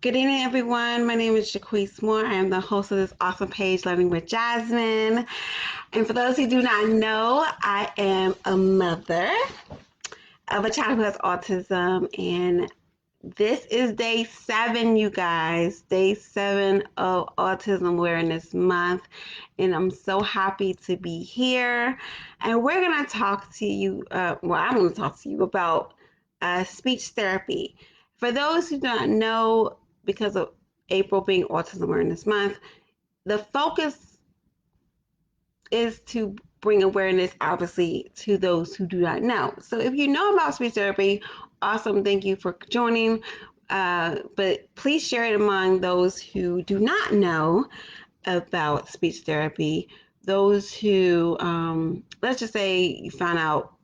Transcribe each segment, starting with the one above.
Good evening, everyone. My name is Jaquise Moore. I am the host of this awesome page, Learning with Jasmine. And for those who do not know, I am a mother of a child who has autism. And this is day 7, you guys. Day 7 of Autism Awareness Month. And I'm so happy to be here. And we're going to talk to you, I'm going to talk to you about speech therapy. For those who don't know, because of April being Autism Awareness Month, the focus is to bring awareness, obviously, to those who do not know. So if you know about speech therapy, awesome. Thank you for joining. But please share it among those who do not know about speech therapy. Those who, let's just say you found out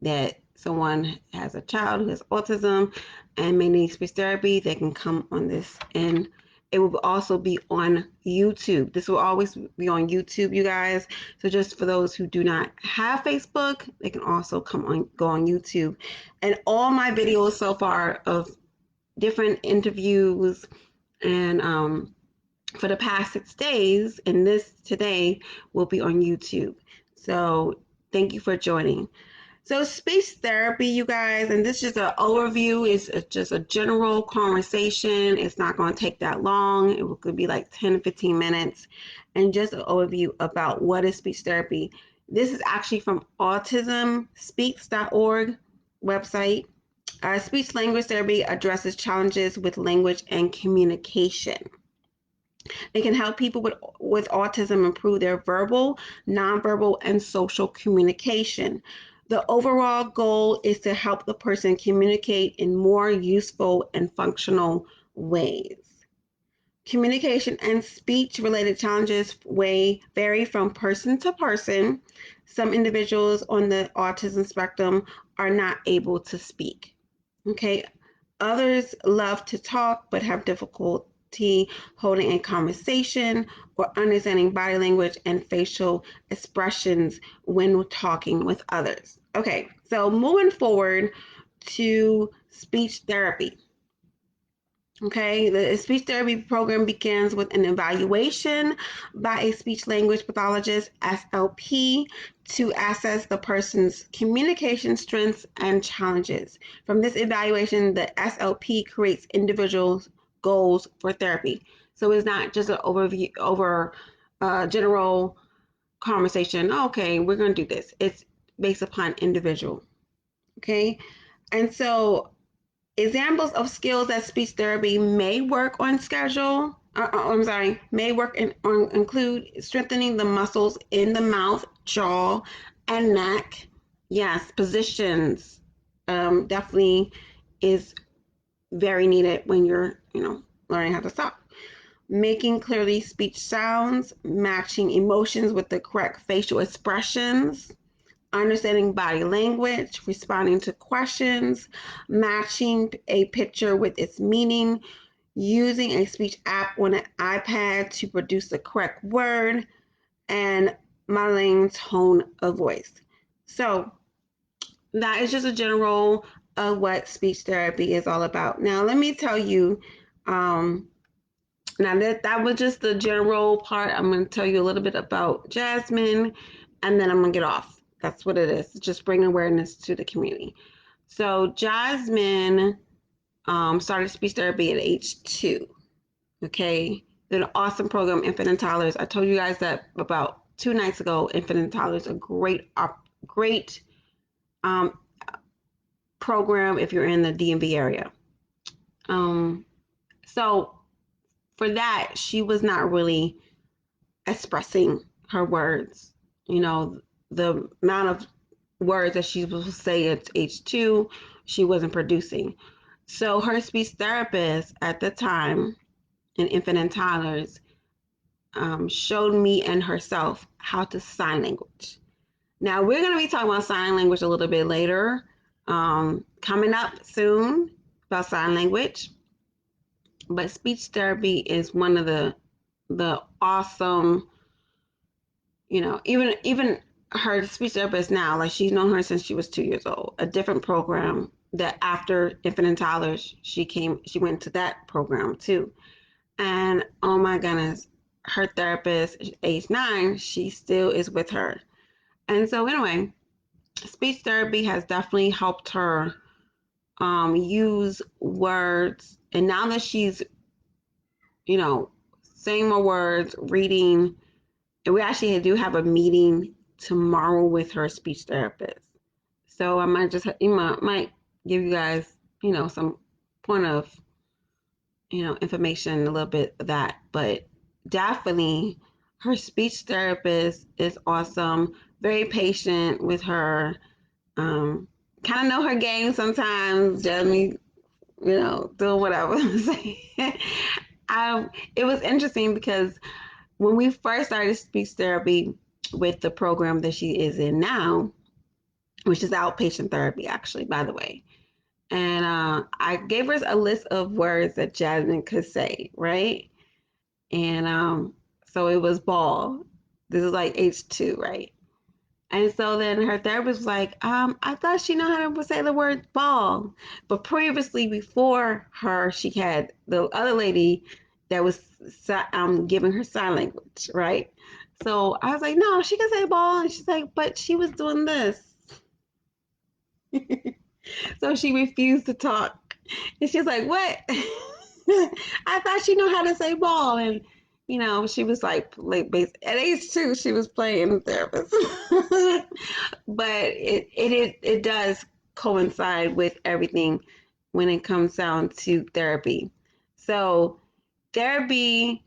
that someone has a child who has autism and may need speech therapy, they can come on this, and it will also be on YouTube. This will always be on YouTube, you guys. So just for those who do not have Facebook, they can also go on YouTube. And all my videos so far of different interviews and for the past 6 days and this today will be on YouTube. So thank you for joining. So speech therapy, you guys, and this is an overview. It's just a general conversation. It's not going to take that long. It could be like 10 to 15 minutes. And just an overview about what is speech therapy. This is actually from autismspeaks.org website. Speech language therapy addresses challenges with language and communication. It can help people with autism improve their verbal, nonverbal, and social communication. The overall goal is to help the person communicate in more useful and functional ways. Communication and speech-related challenges vary from person to person. Some individuals on the autism spectrum are not able to speak. Okay, others love to talk but have difficulty holding a conversation or understanding body language and facial expressions when talking with others. Okay, so moving forward to speech therapy. Okay, the speech therapy program begins with an evaluation by a speech language pathologist, SLP, to assess the person's communication strengths and challenges. From this evaluation, the SLP creates individual goals for therapy. So it's not just an overview over general conversation. Okay, we're going to do this. It's based upon individual. Okay, and so examples of skills that speech therapy may work on include strengthening the muscles in the mouth, jaw, and neck. Yes, positions definitely is very needed when you're, learning how to talk. Making clearly speech sounds, matching emotions with the correct facial expressions, understanding body language, responding to questions, matching a picture with its meaning, using a speech app on an iPad to produce the correct word, and modeling tone of voice. So that is just a general of what speech therapy is all about. Now, let me tell you, now that was just the general part. I'm going to tell you a little bit about Jasmine, and then I'm going to get off. That's what it is. Just bring awareness to the community. So Jasmine started speech therapy at age 2. Okay, did an awesome program, Infant and Toddlers. I told you guys that about 2 nights ago. Infant and Toddlers, a great program if you're in the DMV area. So for that, she was not really expressing her words. The amount of words that she was supposed to say at age 2, she wasn't producing. So her speech therapist at the time in Infant and Toddlers showed me and herself how to sign language. Now we're going to be talking about sign language a little bit later, coming up soon about sign language. But speech therapy is one of the awesome, even her speech therapist now, like she's known her since she was 2 years old, a different program that after infant and toddlers, she went to that program too. And oh my goodness, her therapist, age 9, she still is with her. And so anyway, speech therapy has definitely helped her use words. And now that she's, you know, saying more words, reading, and we actually do have a meeting tomorrow with her speech therapist. So I might just, might give you guys, some point of, information, a little bit of that. But definitely, her speech therapist is awesome, very patient with her. Um, kind of know her game sometimes, Jasmine, doing whatever. It was interesting because when we first started speech therapy with the program that she is in now, which is outpatient therapy, actually, by the way. And I gave her a list of words that Jasmine could say, right? And so it was ball. This is like H2, right? And so then her therapist was like, I thought she knew how to say the word ball. But previously, before her, she had the other lady that was giving her sign language, right? So I was like, no, she can say ball. And she's like, but she was doing this. So she refused to talk. And she's like, what? I thought she knew how to say ball. And, she was like at age 2, she was playing therapist. But it does coincide with everything when it comes down to therapy. So therapy,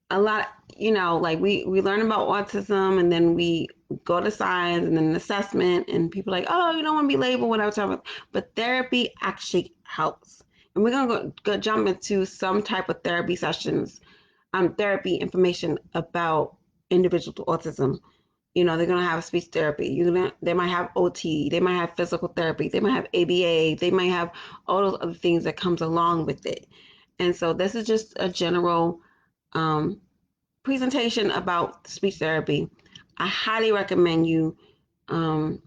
a lot, like we learn about autism, and then we go to science and then an assessment, and people are like, oh, you don't want to be labeled, whatever. But therapy actually helps. And we're going to go jump into some type of therapy sessions, therapy information about individuals with autism. They're going to have speech therapy. They might have OT. They might have physical therapy. They might have ABA. They might have all those other things that comes along with it. And so this is just a general um, presentation about speech therapy. I highly recommend you um,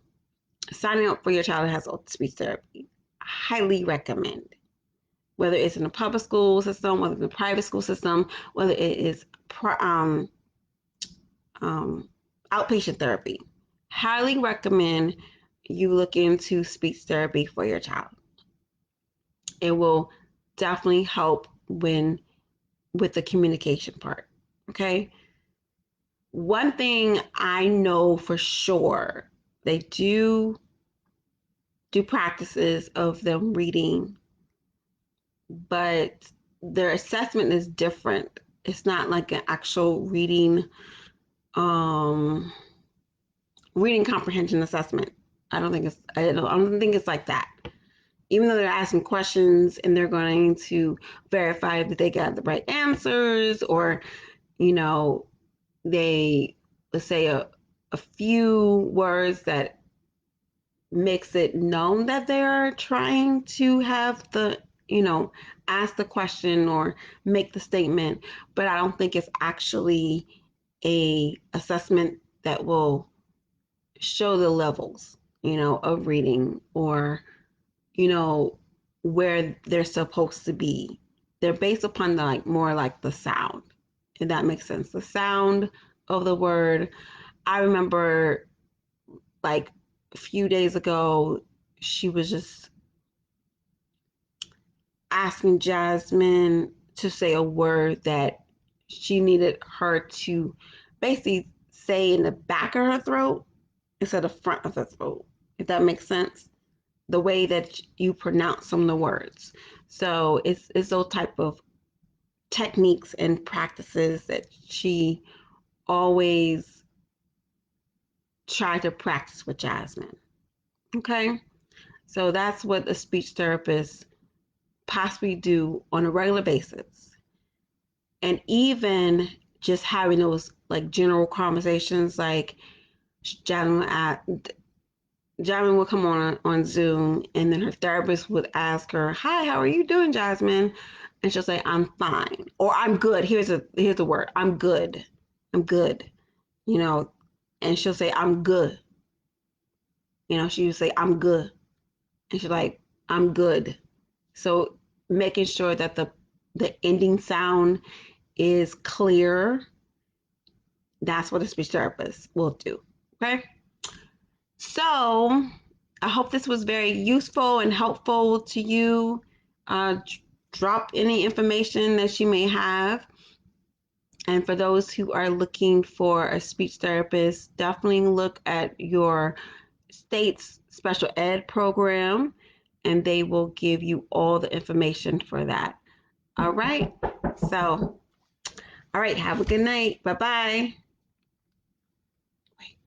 signing up for your child that has speech therapy. I highly recommend, whether it's in a public school system, whether it's in a private school system, whether it is um, outpatient therapy. Highly recommend you look into speech therapy for your child. It will definitely help with the communication part. Okay. One thing I know for sure, they do practices of them reading, but their assessment is different. It's not like an actual um, reading comprehension assessment. I don't think it's like that. Even though they're asking questions and they're going to verify that they got the right answers, or, they, let's say a few words that makes it known that they're trying to have ask the question or make the statement, but I don't think it's actually a assessment that will show the levels, of reading, or, you know, where they're supposed to be. They're based upon more like the sound, if that makes sense. The sound of the word. I remember like a few days ago, she was just asking Jasmine to say a word that she needed her to basically say in the back of her throat instead of front of her throat, if that makes sense. The way that you pronounce some of the words. So it's those type of techniques and practices that she always tried to practice with Jasmine. Okay. So that's what a speech therapist possibly do on a regular basis. And even just having those like general conversations, like Jasmine would come on Zoom, and then her therapist would ask her, "Hi, how are you doing, Jasmine?" And she'll say, "I'm fine," or "I'm good." Here's a word. I'm good. I'm good. You know, and she'll say, "I'm good." She would say, "I'm good," And she's like, I'm good. So making sure that the ending sound is clear, that's what a speech therapist will do. Okay. So I hope this was very useful and helpful to you. Drop any information that you may have. And for those who are looking for a speech therapist, definitely look at your state's special ed program, and they will give you all the information for that. All right. So, all right. Have a good night. Bye bye.